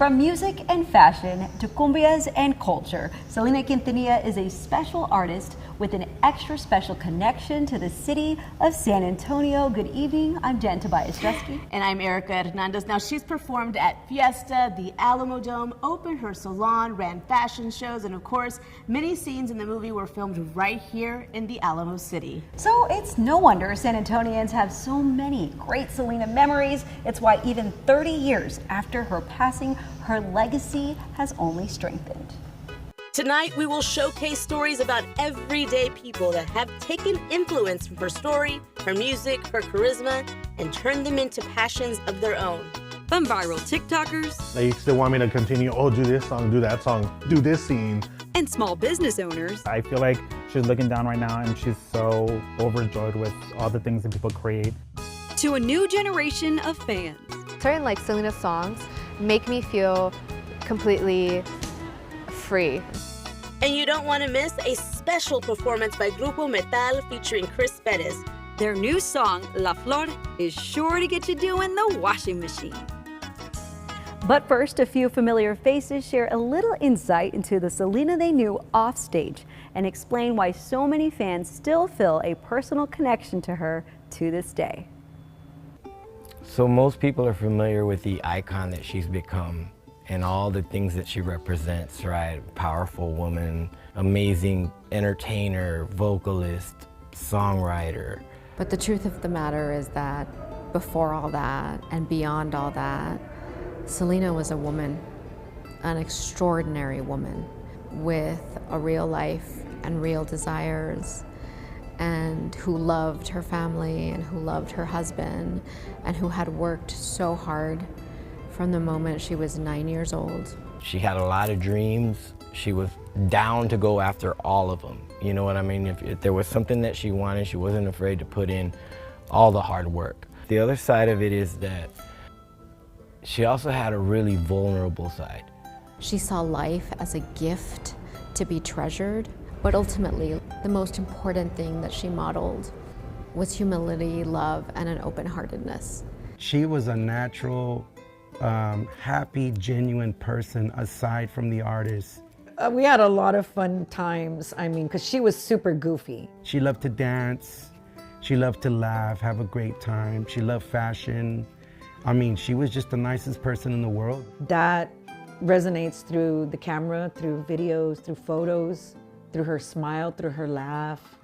From music and fashion to cumbias and culture, Selena Quintanilla is a special artist with an extra special connection to the city of San Antonio. Good evening, I'm Jen Tobias-Struski. And I'm Erica Hernandez. Now, she's performed at Fiesta, the Alamo Dome, opened her salon, ran fashion shows, and of course, many scenes in the movie were filmed right here in the Alamo City. So it's no wonder San Antonians have so many great Selena memories. It's why even 30 years after her passing, her legacy has only strengthened. Tonight, we will showcase stories about everyday people that have taken influence from her story, her music, her charisma, and turned them into passions of their own. From viral TikTokers. They still want me to continue, oh, do this song, do that song, do this scene. And small business owners. I feel like she's looking down right now and she's so overjoyed with all the things that people create. To a new generation of fans. Certain like Selena's songs make me feel completely free. And you don't want to miss a special performance by Grupo Metal featuring Chris Perez. Their new song, La Flor, is sure to get you doing the washing machine. But first, a few familiar faces share a little insight into the Selena they knew off stage and explain why so many fans still feel a personal connection to her to this day. So most people are familiar with the icon that she's become and all the things that she represents, right? Powerful woman, amazing entertainer, vocalist, songwriter. But the truth of the matter is that before all that and beyond all that, Selena was a woman, an extraordinary woman with a real life and real desires, and who loved her family and who loved her husband and who had worked so hard from the moment she was 9 years old. She had a lot of dreams. She was down to go after all of them. You know what I mean? If there was something that she wanted, she wasn't afraid to put in all the hard work. The other side of it is that she also had a really vulnerable side. She saw life as a gift to be treasured, but ultimately the most important thing that she modeled was humility, love, and an open-heartedness. She was a natural, happy, genuine person aside from the artist. We had a lot of fun times, because she was super goofy. She loved to dance, she loved to laugh, have a great time, she loved fashion. She was just the nicest person in the world. That resonates through the camera, through videos, through photos, through her smile, through her laugh,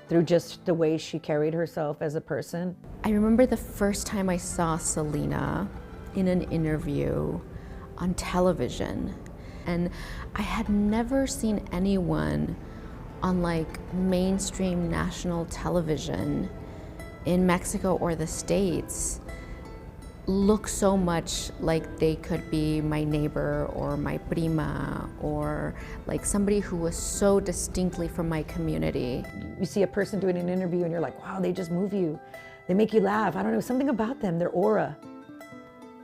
through just the way she carried herself as a person. I remember the first time I saw Selena in an interview on television, and I had never seen anyone on mainstream national television in Mexico or the States look so much like they could be my neighbor or my prima or somebody who was so distinctly from my community. You see a person doing an interview and you're like, wow, they just move you. They make you laugh. I don't know, something about them, their aura,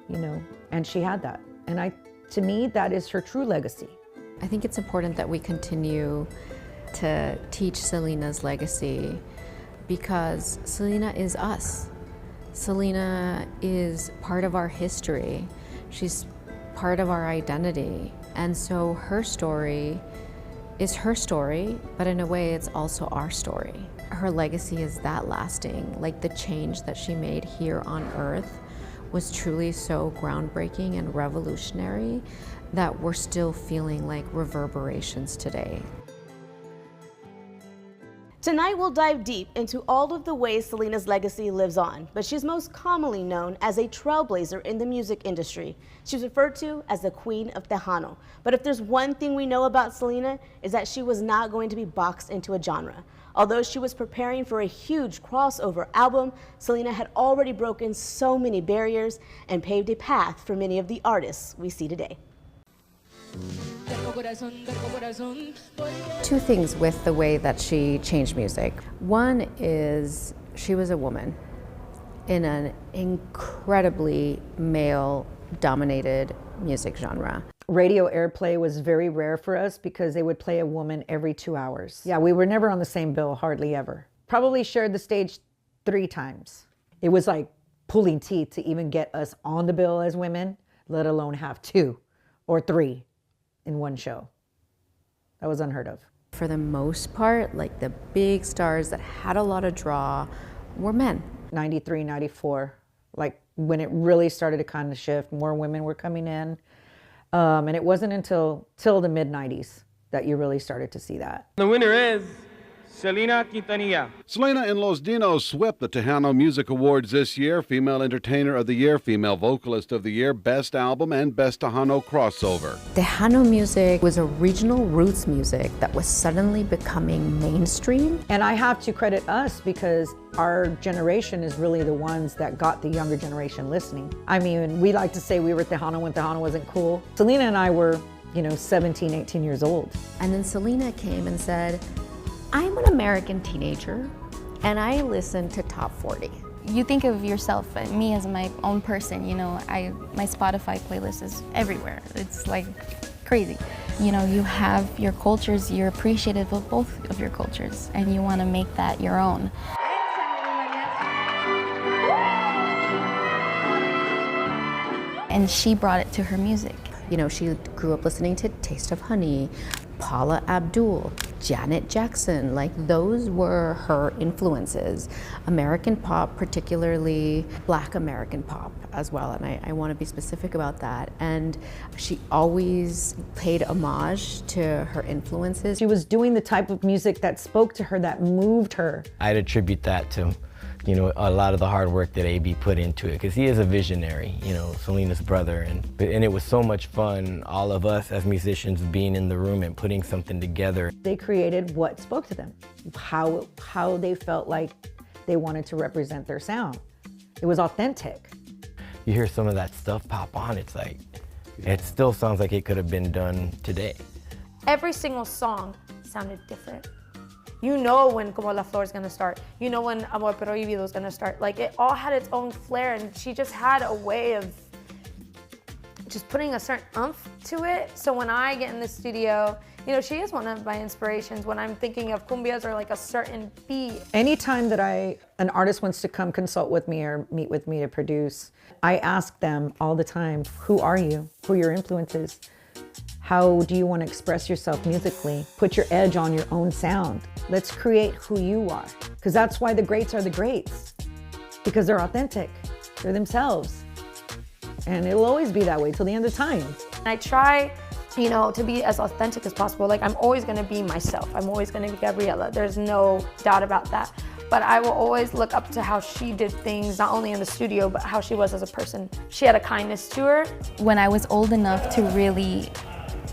and she had that. And to me, that is her true legacy. I think it's important that we continue to teach Selena's legacy because Selena is us. Selena is part of our history. She's part of our identity. And so her story is her story, but in a way it's also our story. Her legacy is that lasting. The change that she made here on Earth was truly so groundbreaking and revolutionary that we're still feeling reverberations today. Tonight, we'll dive deep into all of the ways Selena's legacy lives on, but she's most commonly known as a trailblazer in the music industry. She's referred to as the Queen of Tejano. But if there's one thing we know about Selena, is that she was not going to be boxed into a genre. Although she was preparing for a huge crossover album, Selena had already broken so many barriers and paved a path for many of the artists we see today. Two things with the way that she changed music. One is she was a woman in an incredibly male-dominated music genre. Radio airplay was very rare for us because they would play a woman every 2 hours. Yeah, we were never on the same bill, hardly ever. Probably shared the stage 3 times. It was like pulling teeth to even get us on the bill as women, let alone have 2. or 3 in one show. That was unheard of. For the most part, like the big stars that had a lot of draw were men. 93, 94, like when it really started to kind of shift, more women were coming in. And it wasn't until the mid-90s that you really started to see that. The winner is Selena Quintanilla. Selena and Los Dinos swept the Tejano Music Awards this year. Female Entertainer of the Year, Female Vocalist of the Year, Best Album, and Best Tejano Crossover. Tejano music was a regional roots music that was suddenly becoming mainstream. And I have to credit us because our generation is really the ones that got the younger generation listening. I mean, we like to say we were Tejano when Tejano wasn't cool. Selena and I were, 17, 18 years old. And then Selena came and said, I'm an American teenager and I listen to top 40. You think of yourself and me as my own person, my Spotify playlist is everywhere. It's like crazy. You have your cultures, you're appreciative of both of your cultures and you want to make that your own. And she brought it to her music. She grew up listening to Taste of Honey, Paula Abdul, Janet Jackson, like those were her influences. American pop, particularly Black American pop as well, and I want to be specific about that. And she always paid homage to her influences. She was doing the type of music that spoke to her, that moved her. I'd attribute that to a lot of the hard work that AB put into it, because he is a visionary, Selena's brother, and it was so much fun, all of us as musicians being in the room and putting something together. They created what spoke to them, how they felt like they wanted to represent their sound. It was authentic. You hear some of that stuff pop on, it's like, it still sounds like it could have been done today. Every single song sounded different. You know when Como La Flor is gonna start. You know when Amor Prohibido is gonna start. Like, it all had its own flair, and she just had a way of just putting a certain oomph to it. So when I get in the studio, she is one of my inspirations when I'm thinking of cumbias or like a certain beat. Anytime that an artist wants to come consult with me or meet with me to produce, I ask them all the time, who are you? Who are your influences? How do you want to express yourself musically? Put your edge on your own sound. Let's create who you are. Because that's why the greats are the greats. Because they're authentic. They're themselves. And it'll always be that way till the end of time. I try, to be as authentic as possible. Like, I'm always going to be myself. I'm always going to be Gabriela. There's no doubt about that. But I will always look up to how she did things, not only in the studio, but how she was as a person. She had a kindness to her. When I was old enough to really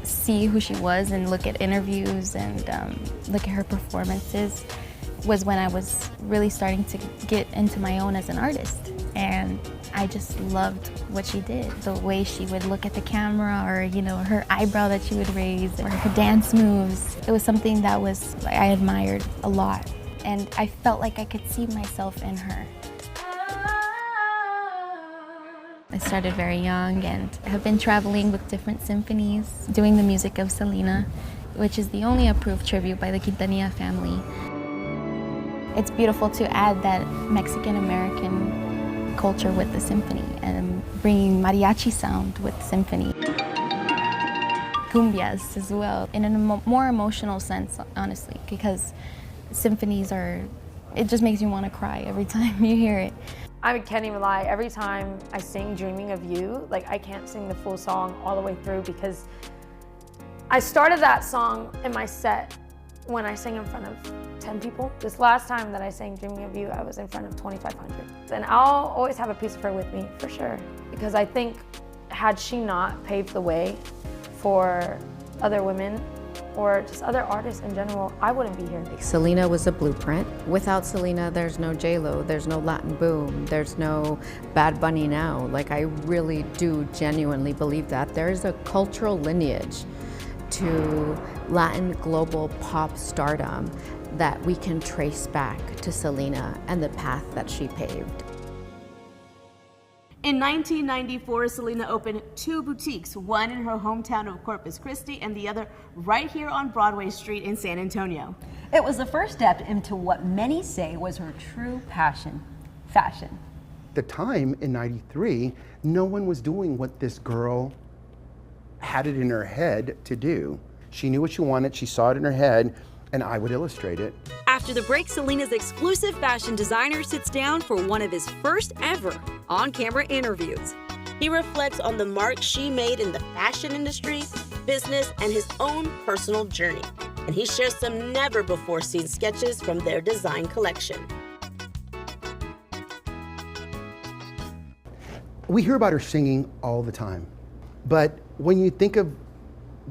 see who she was and look at interviews and look at her performances was when I was really starting to get into my own as an artist. And I just loved what she did. The way she would look at the camera, or her eyebrow that she would raise, or her dance moves. It was something that I admired a lot. And I felt like I could see myself in her. I started very young and have been traveling with different symphonies, doing the music of Selena, which is the only approved tribute by the Quintanilla family. It's beautiful to add that Mexican-American culture with the symphony and bringing mariachi sound with symphony. Cumbias as well, in a more emotional sense, honestly, because symphonies it just makes you want to cry every time you hear it. I can't even lie, every time I sing Dreaming of You, like, I can't sing the full song all the way through because I started that song in my set when I sang in front of 10 people. This last time that I sang Dreaming of You, I was in front of 2,500. And I'll always have a piece of her with me, for sure. Because I think, had she not paved the way for other women, or just other artists in general, I wouldn't be here. Selena was a blueprint. Without Selena, there's no J-Lo, there's no Latin boom, there's no Bad Bunny now. Like, I really do genuinely believe that. There's a cultural lineage to Latin global pop stardom that we can trace back to Selena and the path that she paved. In 1994, Selena opened 2 boutiques, one in her hometown of Corpus Christi and the other right here on Broadway Street in San Antonio. It was the first step into what many say was her true passion, fashion. At the time, in '93, no one was doing what this girl had it in her head to do. She knew what she wanted, she saw it in her head, and I would illustrate it. After the break, Selena's exclusive fashion designer sits down for one of his first ever on-camera interviews. He reflects on the mark she made in the fashion industry, business, and his own personal journey. And he shares some never-before-seen sketches from their design collection. We hear about her singing all the time, but when you think of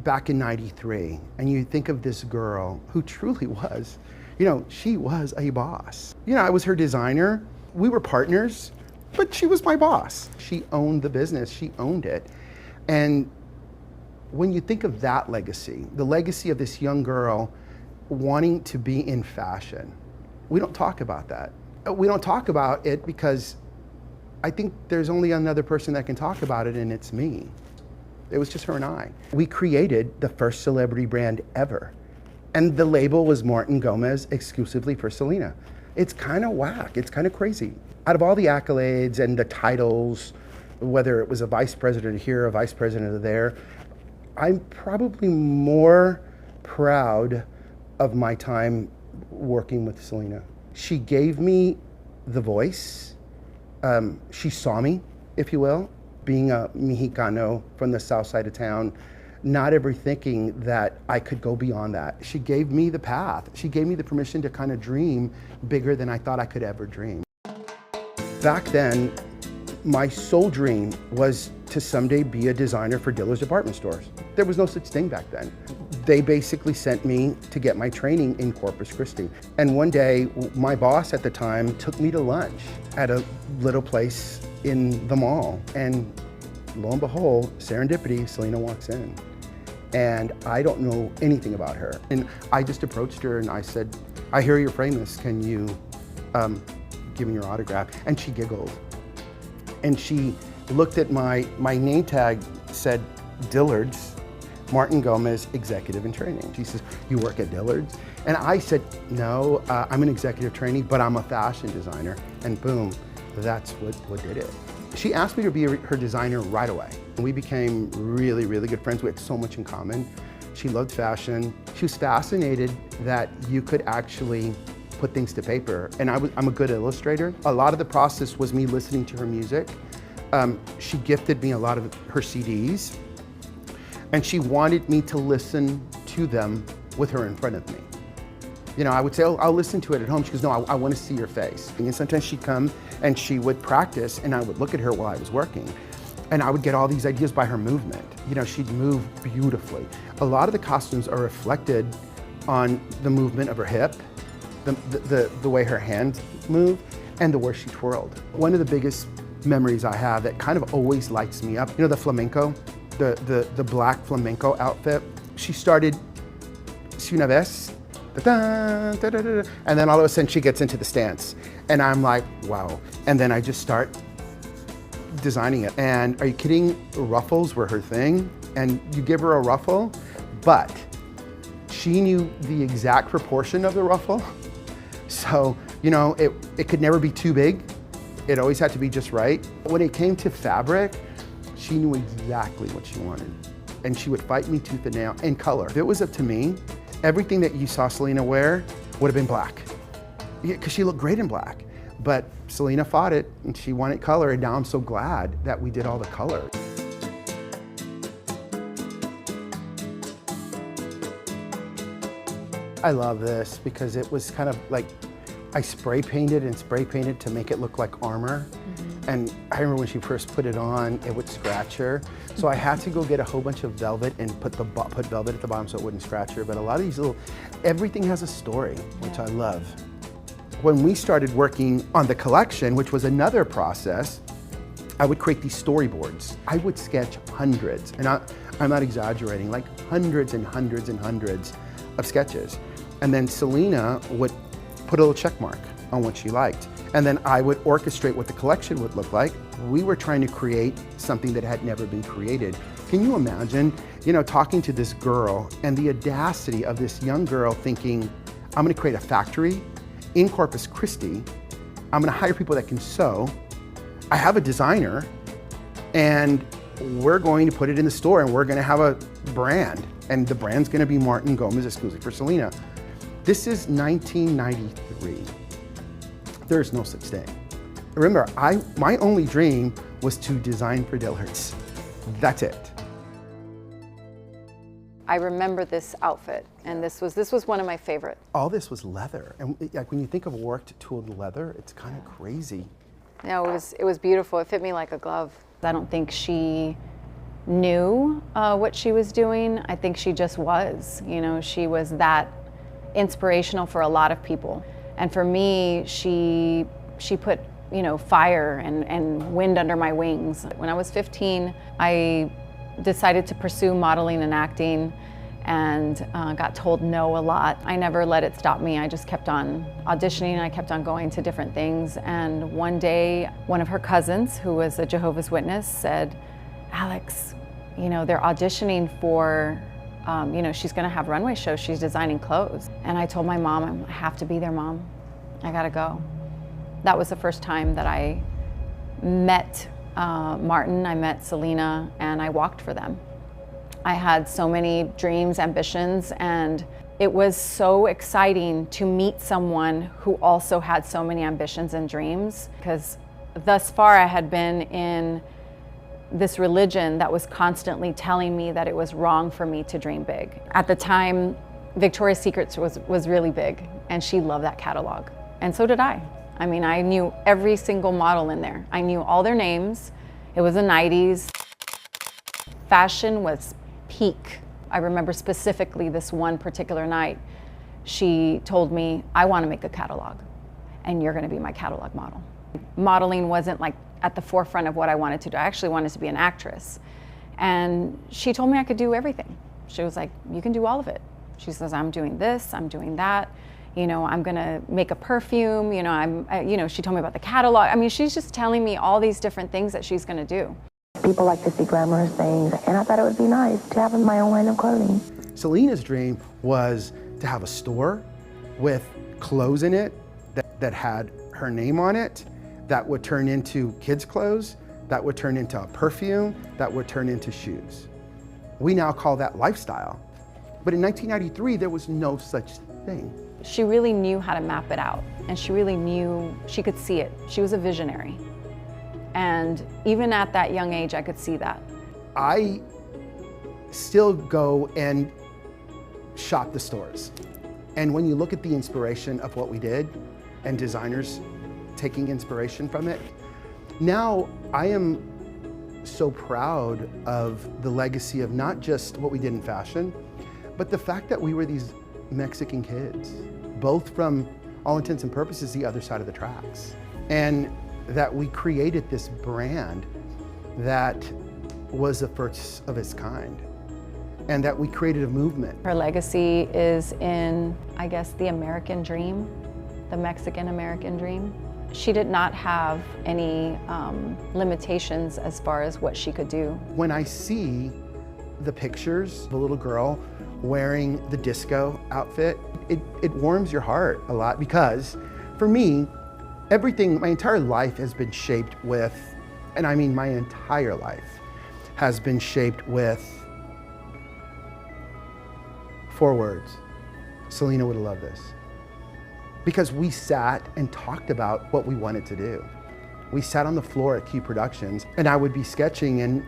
back in '93 and you think of this girl who truly was, she was a boss. I was her designer, we were partners, but she was my boss. She owned the business, she owned it. And when you think of that legacy, the legacy of this young girl wanting to be in fashion, we don't talk about that. We don't talk about it because I think there's only another person that can talk about it, and it's me. It was just her and I. We created the first celebrity brand ever. And the label was Martin Gomez exclusively for Selena. It's kind of whack, it's kind of crazy. Out of all the accolades and the titles, whether it was a vice president here, a vice president there, I'm probably more proud of my time working with Selena. She gave me the voice. She saw me, if you will, being a Mexicano from the south side of town, not ever thinking that I could go beyond that. She gave me the path. She gave me the permission to kind of dream bigger than I thought I could ever dream. Back then, my sole dream was to someday be a designer for Dillard's department stores. There was no such thing back then. They basically sent me to get my training in Corpus Christi. And one day, my boss at the time took me to lunch at a little place in the mall. And lo and behold, serendipity, Selena walks in. And I don't know anything about her. And I just approached her and I said, I hear you're famous, can you give me your autograph? And she giggled. And she looked at my name tag, said Dillard's, Martin Gomez, executive in training. She says, you work at Dillard's? And I said, no, I'm an executive trainee, but I'm a fashion designer. And boom, that's what did it. She asked me to be her designer right away. And we became really, really good friends. We had so much in common. She loved fashion. She was fascinated that you could actually put things to paper. And I'm a good illustrator. A lot of the process was me listening to her music. She gifted me a lot of her CDs. And she wanted me to listen to them with her in front of me. I would say, oh, I'll listen to it at home. She goes, no, I want to see your face. And sometimes she'd come and she would practice and I would look at her while I was working. And I would get all these ideas by her movement. She'd move beautifully. A lot of the costumes are reflected on the movement of her hip, the way her hands move, and the way she twirled. One of the biggest memories I have that kind of always lights me up, the flamenco, the black flamenco outfit. She started, si una vez, da-da, da-da-da-da, and then all of a sudden she gets into the stance. And I'm like, wow. And then I just start designing it. And are you kidding? Ruffles were her thing. And you give her a ruffle, but she knew the exact proportion of the ruffle. So, it could never be too big. It always had to be just right. When it came to fabric, she knew exactly what she wanted. And she would fight me tooth and nail, and color. If it was up to me, everything that you saw Selena wear would have been black. Because she looked great in black. But Selena fought it, and she wanted color, and now I'm so glad that we did all the color. I love this because it was kind of like, I spray painted to make it look like armor. And I remember when she first put it on, it would scratch her. So I had to go get a whole bunch of velvet and put velvet at the bottom so it wouldn't scratch her. But a lot of these everything has a story, which I love. When we started working on the collection, which was another process, I would create these storyboards. I would sketch hundreds, and I'm not exaggerating, like hundreds and hundreds and hundreds of sketches. And then Selena would put a little check mark on what she liked. And then I would orchestrate what the collection would look like. We were trying to create something that had never been created. Can you imagine, talking to this girl and the audacity of this young girl thinking, I'm gonna create a factory in Corpus Christi. I'm gonna hire people that can sew. I have a designer, and we're going to put it in the store and we're going to have a brand. And the brand's going to be Martin Gomez exclusive for Selena. This is 1993. There's no such thing. Remember, my only dream was to design for Dillard's. That's it. I remember this outfit, and this was one of my favorite. All this was leather, and like when you think of worked tooled leather, it's kind of crazy. No, it was beautiful. It fit me like a glove. I don't think she knew what she was doing. I think she just was. You know, she was that inspirational for a lot of people, and for me, she put, you know, fire and wind under my wings. When I was 15, I decided to pursue modeling and acting, and got told no a lot. I never let it stop me. I just kept on auditioning, and I kept on going to different things. And one day, one of her cousins, who was a Jehovah's Witness, said, "Alex, you know, they're auditioning for, you know, she's gonna have runway shows, she's designing clothes." And I told my mom, "I have to be there, Mom. I gotta go." That was the first time that I met Martin, I met Selena, and I walked for them. I had so many dreams, ambitions, and it was so exciting to meet someone who also had so many ambitions and dreams, because thus far I had been in this religion that was constantly telling me that it was wrong for me to dream big. At the time, Victoria's Secret was really big, and she loved that catalog, and so did I. I mean, I knew every single model in there. I knew all their names. It was the 90s. Fashion was peak. I remember specifically this one particular night, she told me, "I want to make a catalog, and you're going to be my catalog model." Modeling wasn't like at the forefront of what I wanted to do. I actually wanted to be an actress. And she told me I could do everything. She was like, "You can do all of it." She says, "I'm doing this, I'm doing that. You know, I'm gonna make a perfume, you know, you know, she told me about the catalog. I mean, she's just telling me all these different things that she's gonna do. People like to see glamorous things, and I thought it would be nice to have my own line of clothing. Selena's dream was to have a store with clothes in it that had her name on it, that would turn into kids' clothes, that would turn into a perfume, that would turn into shoes. We now call that lifestyle. But in 1993, there was no such thing. She really knew how to map it out, and she really knew, she could see it. She was a visionary. And even at that young age, I could see that. I still go and shop the stores. And when you look at the inspiration of what we did, and designers taking inspiration from it, now I am so proud of the legacy of not just what we did in fashion, but the fact that we were these Mexican kids, both from all intents and purposes the other side of the tracks, and that we created this brand that was the first of its kind, and that we created a movement. Her legacy is in, I guess, the American dream, the Mexican-American dream. She did not have any limitations as far as what she could do. When I see the pictures, the little girl wearing the disco outfit, it warms your heart a lot, because for me, everything, my entire life has been shaped with, and I mean my entire life has been shaped with 4 words. Selena would have loved this. Because we sat and talked about what we wanted to do. We sat on the floor at Q Productions, and I would be sketching, and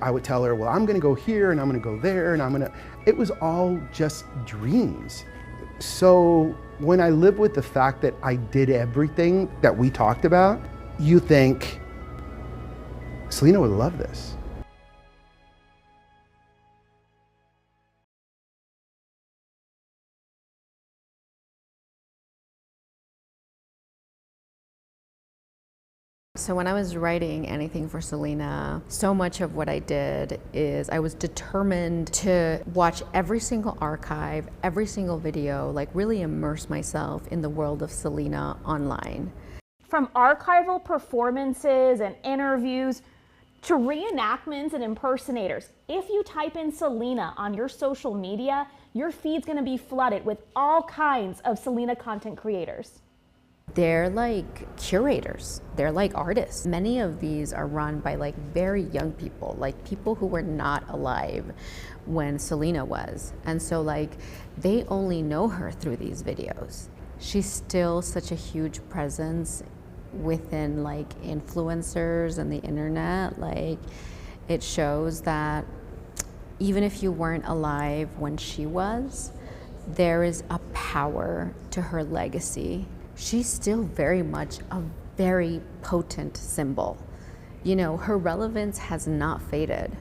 I would tell her, well, I'm gonna go here, and I'm gonna go there, and it was all just dreams. So when I live with the fact that I did everything that we talked about, you think, Selena would love this. So when I was writing anything for Selena, so much of what I did is I was determined to watch every single archive, every single video, like really immerse myself in the world of Selena online. From archival performances and interviews to reenactments and impersonators, if you type in Selena on your social media, your feed's gonna be flooded with all kinds of Selena content creators. They're like curators. They're like artists. Many of these are run by like very young people, like people who were not alive when Selena was. And so like they only know her through these videos. She's still such a huge presence within like influencers and the internet. Like it shows that even if you weren't alive when she was, there is a power to her legacy. She's still very much a very potent symbol. You know, her relevance has not faded.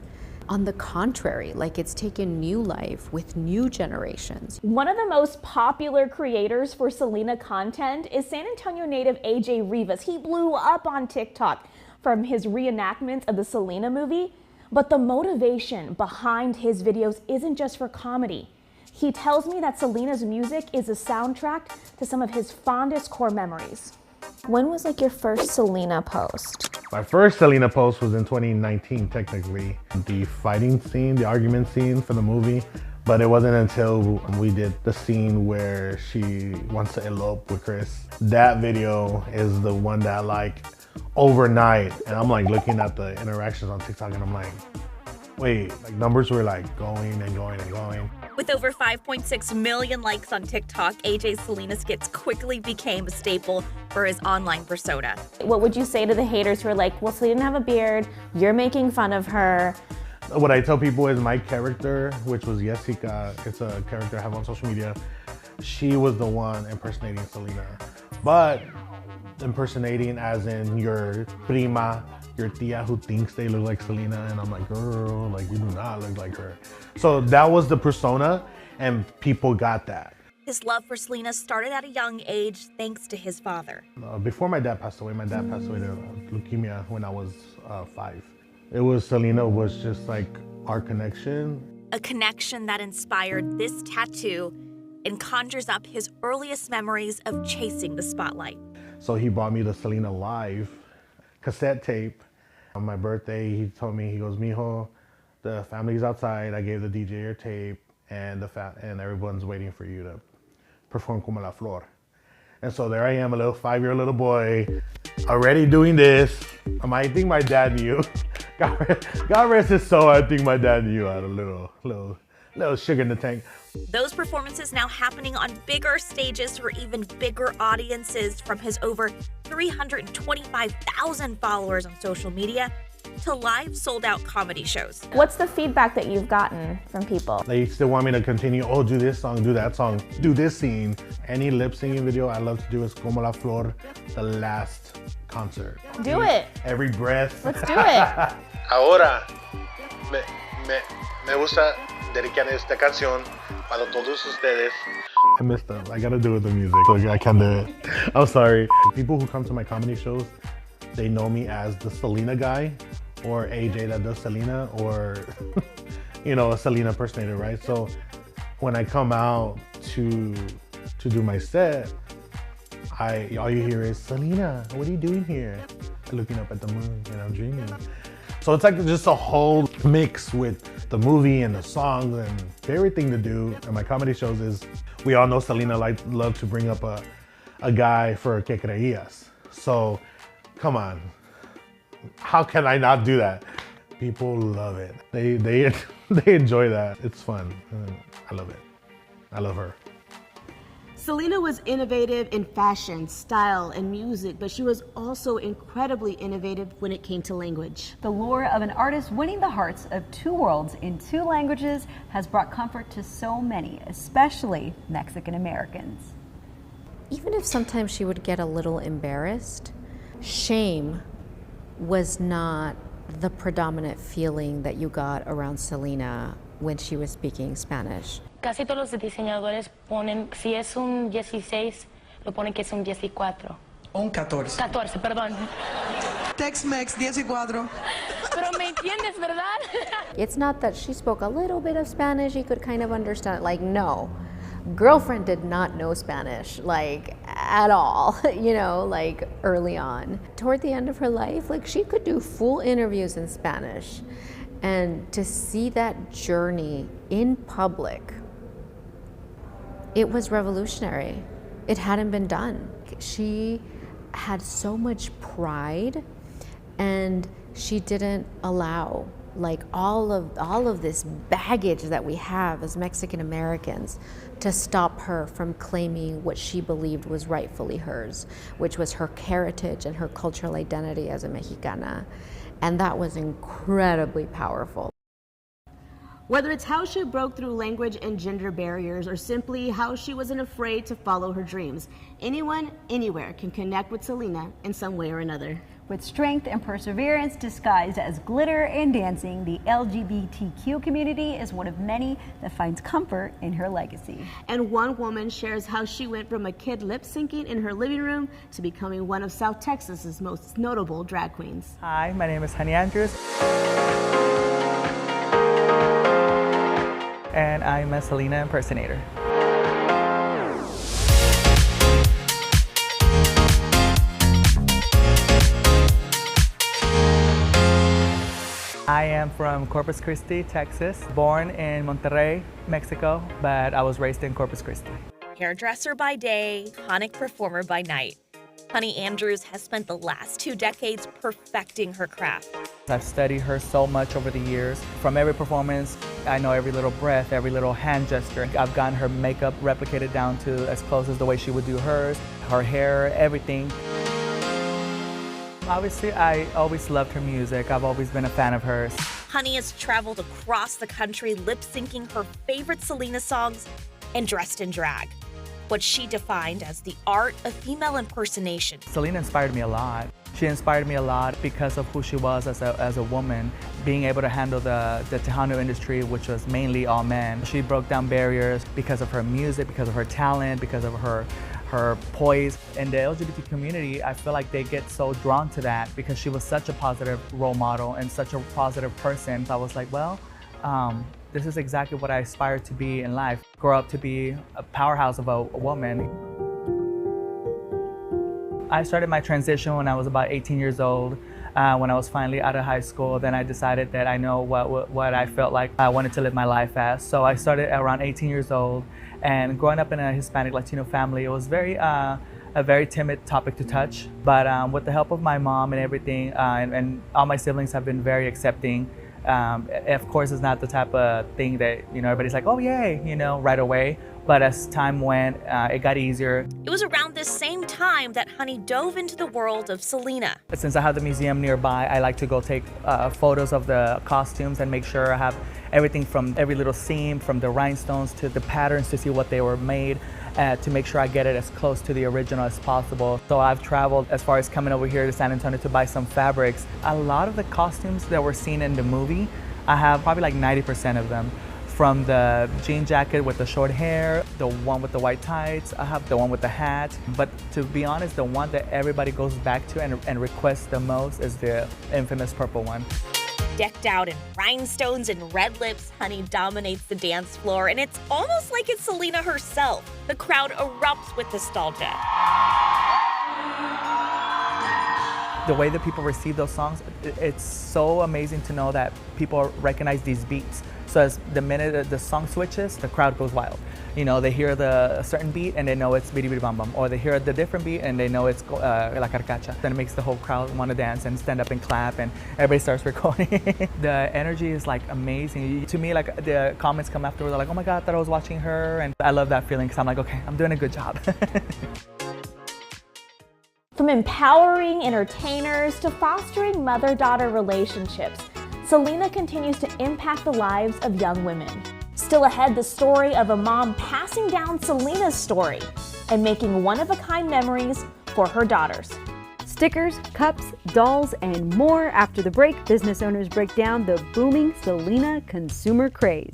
On the contrary, like it's taken new life with new generations. One of the most popular creators for Selena content is San Antonio native AJ Rivas. He blew up on TikTok from his reenactments of the Selena movie, but the motivation behind his videos isn't just for comedy. He tells me that Selena's music is a soundtrack to some of his fondest core memories. When was like your first Selena post? My first Selena post was in 2019, technically. The fighting scene, the argument scene for the movie, but it wasn't until we did the scene where she wants to elope with Chris. That video is the one that like overnight, and I'm like looking at the interactions on TikTok and I'm like, wait, like numbers were like going and going and going. With over 5.6 million likes on TikTok, AJ's Selena skits quickly became a staple for his online persona. What would you say to the haters who are like, well, Selena didn't have a beard, you're making fun of her? What I tell people is my character, which was Jessica, it's a character I have on social media, she was the one impersonating Selena. But impersonating as in your prima, your tia who thinks they look like Selena, and I'm like, girl, like you do not look like her. So that was the persona, and people got that. His love for Selena started at a young age thanks to his father. Before my dad passed away to leukemia when I was 5. It was Selena was just like our connection. A connection that inspired this tattoo and conjures up his earliest memories of chasing the spotlight. So he bought me the Selena Live cassette tape. On my birthday, he told me, he goes, mijo, the family's outside. I gave the DJ your tape, and and everyone's waiting for you to perform Como la Flor. And so there I am, a little 5-year-old little boy, already doing this. I think my dad knew. God rest his soul, I think my dad knew I had a little sugar in the tank. Those performances now happening on bigger stages for even bigger audiences, from his over 325,000 followers on social media to live sold-out comedy shows. What's the feedback that you've gotten from people? They still want me to continue, oh, do this song, do that song, do this scene. Any lip singing video I love to do is Como la Flor, the last concert. Do it. Every breath. Let's do it. Ahora, me gusta dedicar esta canción para todos ustedes. I messed up. I gotta do it with the music. So I can't do it. I'm sorry. People who come to my comedy shows, they know me as the Selena guy, or AJ that does Selena, or you know, a Selena impersonator, right? So when I come out to do my set, all you hear is, Selena, what are you doing here? Looking up at the moon and I'm dreaming. So it's like just a whole mix with the movie and the songs, and favorite thing to do at my comedy shows is, we all know Selena loved to bring up a guy for Que Creías. So come on, how can I not do that? People love it. They enjoy that. It's fun. I love it. I love her. Selena was innovative in fashion, style, and music, but she was also incredibly innovative when it came to language. The lure of an artist winning the hearts of 2 worlds in 2 languages has brought comfort to so many, especially Mexican Americans. Even if sometimes she would get a little embarrassed, shame was not the predominant feeling that you got around Selena when she was speaking Spanish. Casi todos los diseñadores ponen, si es un 16, lo ponen que es un 14. Un 14. 14, perdón. Tex-Mex 14. Pero me entiendes, ¿verdad? It's not that she spoke a little bit of Spanish, you could kind of understand it. Like, no. Girlfriend did not know Spanish, like, at all, you know, like, early on. Toward the end of her life, like, she could do full interviews in Spanish. And to see that journey in public, it was revolutionary. It hadn't been done. she had so much pride, and she didn't allow like all of this baggage that we have as Mexican Americans to stop her from claiming what she believed was rightfully hers, which was her heritage and her cultural identity as a Mexicana. And that was incredibly powerful. Whether it's how she broke through language and gender barriers, or simply how she wasn't afraid to follow her dreams, anyone, anywhere can connect with Selena in some way or another. With strength and perseverance disguised as glitter and dancing, the LGBTQ community is one of many that finds comfort in her legacy. And one woman shares how she went from a kid lip-syncing in her living room to becoming one of South Texas's most notable drag queens. Hi, my name is Hernandez, and I'm a Selena impersonator. I am from Corpus Christi, Texas, born in Monterrey, Mexico, but I was raised in Corpus Christi. Hairdresser by day, iconic performer by night, Honey Andrews has spent the last 2 decades perfecting her craft. I've studied her so much over the years. From every performance, I know every little breath, every little hand gesture. I've gotten her makeup replicated down to as close as the way she would do hers, her hair, everything. Obviously, I always loved her music. I've always been a fan of hers. Honey has traveled across the country lip-syncing her favorite Selena songs and dressed in drag, what she defined as the art of female impersonation. Selena inspired me a lot. She inspired me a lot because of who she was as a woman, being able to handle the Tejano industry, which was mainly all men. She broke down barriers because of her music, because of her talent, because of her poise. In the LGBT community, I feel like they get so drawn to that because she was such a positive role model and such a positive person. So I was like, well, this is exactly what I aspire to be in life. Grow up to be a powerhouse of a woman. I started my transition when I was about 18 years old. When I was finally out of high school, then I decided that I know what I felt like I wanted to live my life as. So I started around 18 years old, and growing up in a Hispanic Latino family, it was a very timid topic to touch. But with the help of my mom and everything, and all my siblings have been very accepting. Of course, it's not the type of thing that, everybody's like, oh yay, right away. But as time went, it got easier. It was around this same time that Honey dove into the world of Selena. Since I have the museum nearby, I like to go take photos of the costumes and make sure I have everything from every little seam, from the rhinestones to the patterns to see what they were made, to make sure I get it as close to the original as possible. So I've traveled as far as coming over here to San Antonio to buy some fabrics. A lot of the costumes that were seen in the movie, I have probably like 90% of them. From the jean jacket with the short hair, the one with the white tights, I have the one with the hat. But to be honest, the one that everybody goes back to and requests the most is the infamous purple one. Decked out in rhinestones and red lips, Honey dominates the dance floor, and it's almost like it's Selena herself. The crowd erupts with nostalgia. The way that people receive those songs, it's so amazing to know that people recognize these beats. So as the minute the song switches, the crowd goes wild. They hear a certain beat and they know it's Bidi Bidi Bam Bam, or they hear the different beat and they know it's La Carcacha. Then it makes the whole crowd want to dance and stand up and clap, and everybody starts recording. The energy is like amazing. To me, like the comments come afterwards, they're like, oh my God, I thought I was watching her. And I love that feeling because I'm like, okay, I'm doing a good job. From empowering entertainers to fostering mother-daughter relationships, Selena continues to impact the lives of young women. Still ahead, the story of a mom passing down Selena's story and making one-of-a-kind memories for her daughters. Stickers, cups, dolls, and more. After the break, business owners break down the booming Selena consumer craze.